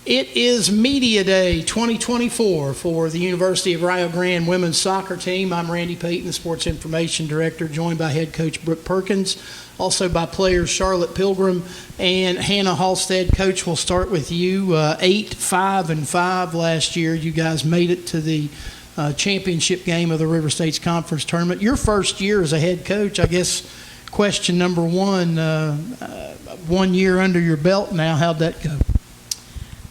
It is Media Day 2024 for the University of Rio Grande women's soccer team. I'm Randy Payton, the Sports Information Director, joined by head coach Brooke Perkins, also by players Charlotte Pilgrim and Hannah Halstead. Coach, we'll start with you. 8-5-5 last year. You guys made it to the championship game of the River States Conference Tournament. Your first year as a head coach, I guess question number one, 1 year under your belt now, how'd that go?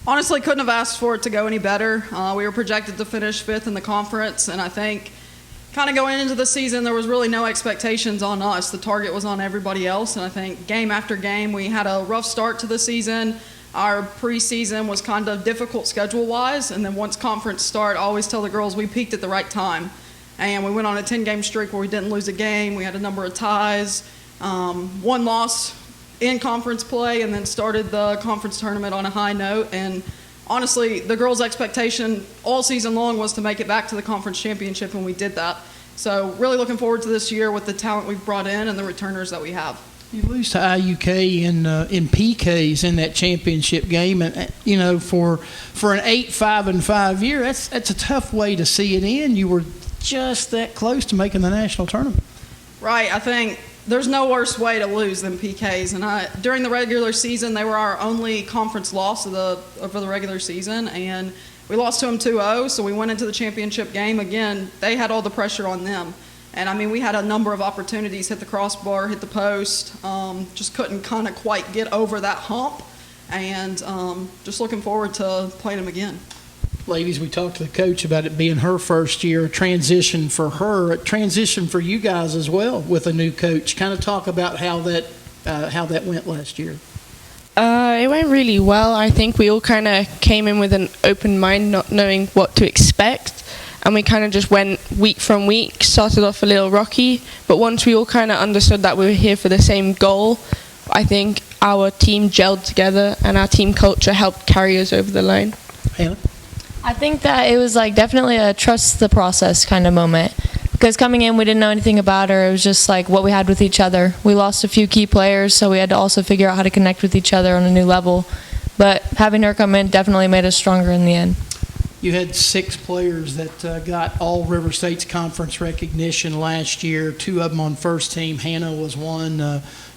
Honestly, couldn't have asked for it to go any better. We were projected to finish fifth in the conference, and I think kind of going into the season, there was really no expectations on us. The target was on everybody else, and I think game after game, we had a rough start to the season. Our preseason was kind of difficult schedule-wise, and then once conference start, I always tell the girls we peaked at the right time. And we went on a 10-game streak where we didn't lose a game. We had a number of ties, one loss in conference play, and then started the conference tournament on a high note. And honestly, the girls' expectation all season long was to make it back to the conference championship, and we did that. So really looking forward to this year with the talent we've brought in and the returners that we have. You lose to IUK in PKs in that championship game, and you know for an 8-5-5 year, that's a tough way to see it in. You were just that close to making the national tournament. Right, I think there's no worse way to lose than PKs. And during the regular season, they were our only conference loss of the regular season, and we lost to them 2-0. So we went into the championship game again. They had all the pressure on them, and I mean we had a number of opportunities: hit the crossbar, hit the post. Just couldn't kind of quite get over that hump, and just looking forward to playing them again. Ladies, we talked to the coach about it being her first year, a transition for her, a transition for you guys as well with a new coach. Kind of talk about how that went last year. It went really well. I think we all kind of came in with an open mind, not knowing what to expect, and we kind of just went week from week. Started off a little rocky, but once we all kind of understood that we were here for the same goal, I think our team gelled together and our team culture helped carry us over the line. Hannah? I think that it was like definitely a trust the process kind of moment, because coming in we didn't know anything about her. It was just like what we had with each other. We lost a few key players, so we had to also figure out how to connect with each other on a new level, but having her come in definitely made us stronger in the end. You had 6 players that got all River States Conference recognition last year, 2 of them on first team. Hannah was one,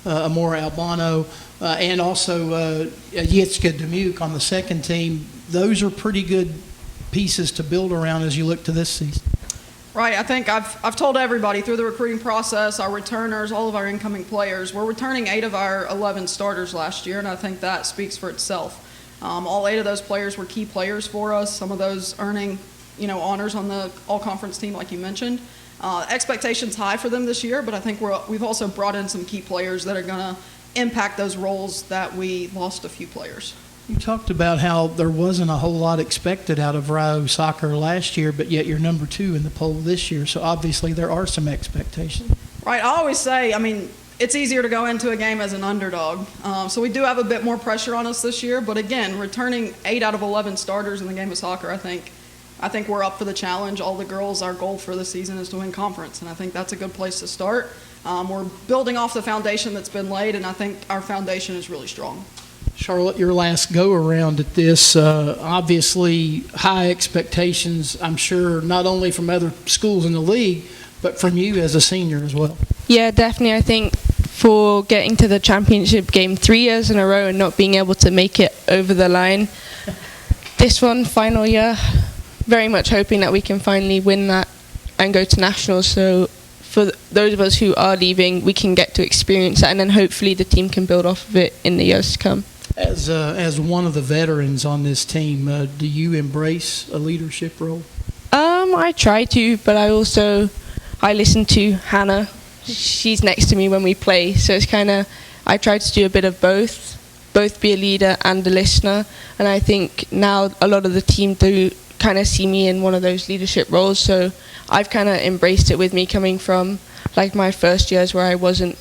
Amora Albano, and also Yitzka Demuke on the second team. Those are pretty good pieces to build around as you look to this season. Right, I think I've told everybody through the recruiting process, our returners, all of our incoming players, we're returning 8 of our 11 starters last year, and I think that speaks for itself. All 8 of those players were key players for us, some of those earning honors on the all-conference team like you mentioned. Expectations high for them this year, but I think we've also brought in some key players that are going to impact those roles that we lost a few players. You talked about how there wasn't a whole lot expected out of Rio soccer last year, but yet you're number 2 in the poll this year, so obviously there are some expectations. Right, I always say, I mean, it's easier to go into a game as an underdog, so we do have a bit more pressure on us this year, but again, returning 8 out of 11 starters in the game of soccer, I think we're up for the challenge. All the girls, our goal for the season is to win conference, and I think that's a good place to start. We're building off the foundation that's been laid, and I think our foundation is really strong. Charlotte, your last go-around at this, obviously high expectations, I'm sure, not only from other schools in the league, but from you as a senior as well. Yeah, definitely. I think for getting to the championship game 3 years in a row and not being able to make it over the line, this one, final year, very much hoping that we can finally win that and go to nationals. So for those of us who are leaving, we can get to experience that, and then hopefully the team can build off of it in the years to come. As one of the veterans on this team, do you embrace a leadership role? I try to, but I listen to Hannah. She's next to me when we play, so it's I try to do a bit of both be a leader and a listener, and I think now a lot of the team do kind of see me in one of those leadership roles, so I've kind of embraced it with me coming from like my first years where I wasn't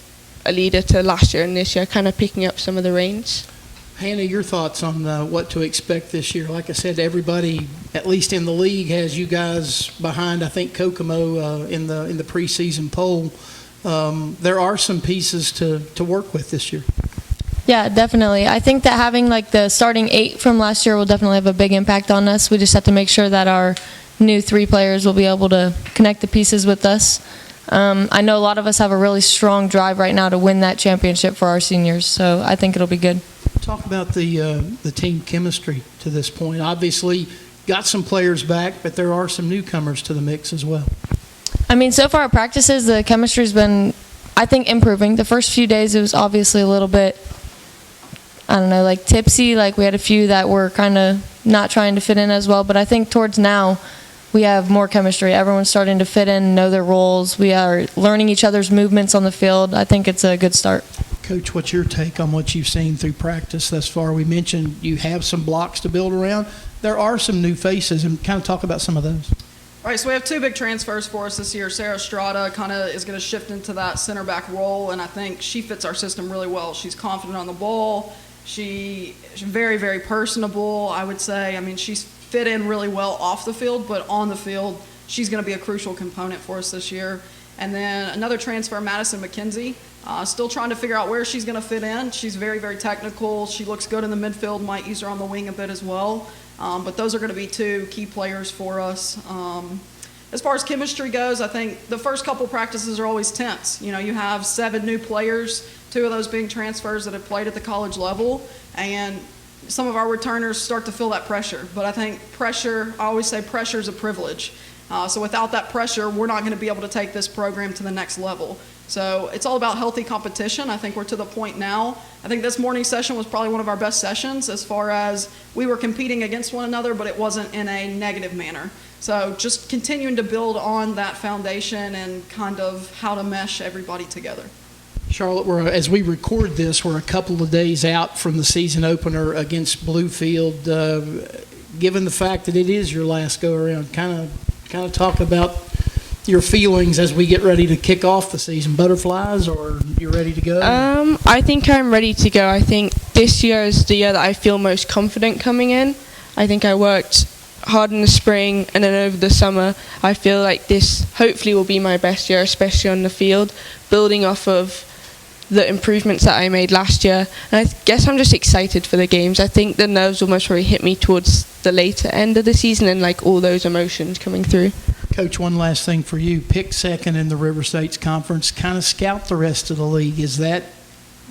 a leader to last year and this year, kind of picking up some of the reins. Hannah, your thoughts on what to expect this year? Like I said, everybody, at least in the league, has you guys behind, I think, Kokomo in the preseason poll. There are some pieces to work with this year. Yeah, definitely. I think that having like the starting 8 from last year will definitely have a big impact on us. We just have to make sure that our new 3 players will be able to connect the pieces with us. I know a lot of us have a really strong drive right now to win that championship for our seniors, so I think it'll be good. Talk about the team chemistry to this point. Obviously, got some players back, but there are some newcomers to the mix as well. I mean, so far at practices, the chemistry's been, I think, improving. The first few days, it was obviously a little bit, I don't know, like tipsy. Like we had a few that were kind of not trying to fit in as well. But I think towards now, we have more chemistry. Everyone's starting to fit in, know their roles. We are learning each other's movements on the field. I think it's a good start. Coach, what's your take on what you've seen through practice thus far? We mentioned you have some blocks to build around. There are some new faces, and kind of talk about some of those. All right, so we have 2 big transfers for us this year. Sarah Strada kind of is going to shift into that center back role, and I think she fits our system really well. She's confident on the ball. She's very, very personable, I would say. I mean, she's fit in really well off the field, but on the field, she's going to be a crucial component for us this year. And then another transfer, Madison McKenzie, still trying to figure out where she's going to fit in. She's very, very technical. She looks good in the midfield, might use her on the wing a bit as well. But those are going to be 2 key players for us. As far as chemistry goes, I think the first couple practices are always tense. You know, you have 7 new players, 2 of those being transfers that have played at the college level, and some of our returners start to feel that pressure. But I think pressure, I always say pressure is a privilege. So without that pressure, we're not going to be able to take this program to the next level. So it's all about healthy competition. I think we're to the point now. I think this morning session was probably one of our best sessions as far as we were competing against one another, but it wasn't in a negative manner. So just continuing to build on that foundation and kind of how to mesh everybody together. Charlotte, as we record this, we're a couple of days out from the season opener against Bluefield. Given the fact that it is your last go-around, kind of talk about your feelings as we get ready to kick off the season. Butterflies, or you're ready to go? I think I'm ready to go. I think this year is the year that I feel most confident coming in. I think I worked hard in the spring, and then over the summer, I feel like this hopefully will be my best year, especially on the field, building off of the improvements that I made last year. And I guess I'm just excited for the games. I think the nerves will most probably hit me towards the later end of the season and like all those emotions coming through. Coach, one last thing for you. Pick second in the River States Conference, kind of scout the rest of the league. Is that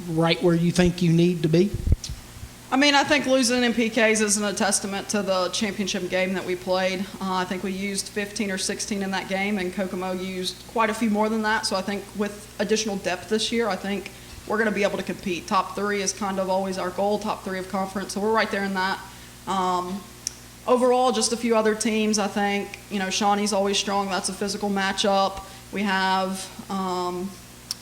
right where you think you need to be? I mean, I think losing in PKs isn't a testament to the championship game that we played. I think we used 15 or 16 in that game, and Kokomo used quite a few more than that. So I think with additional depth this year, I think we're going to be able to compete. Top 3 is kind of always our goal, top 3 of conference. So we're right there in that. Overall, just a few other teams, I think. You know, Shawnee's always strong. That's a physical matchup. We have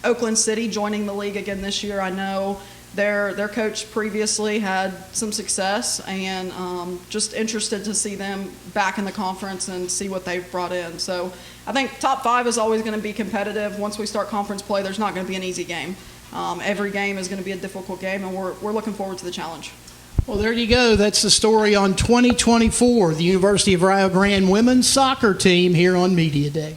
Oakland City joining the league again this year. I know their coach previously had some success, and just interested to see them back in the conference and see what they've brought in. So I think top 5 is always going to be competitive. Once we start conference play, there's not going to be an easy game. Every game is going to be a difficult game, and we're looking forward to the challenge. Well, there you go. That's the story on 2024, the University of Rio Grande women's soccer team here on Media Day.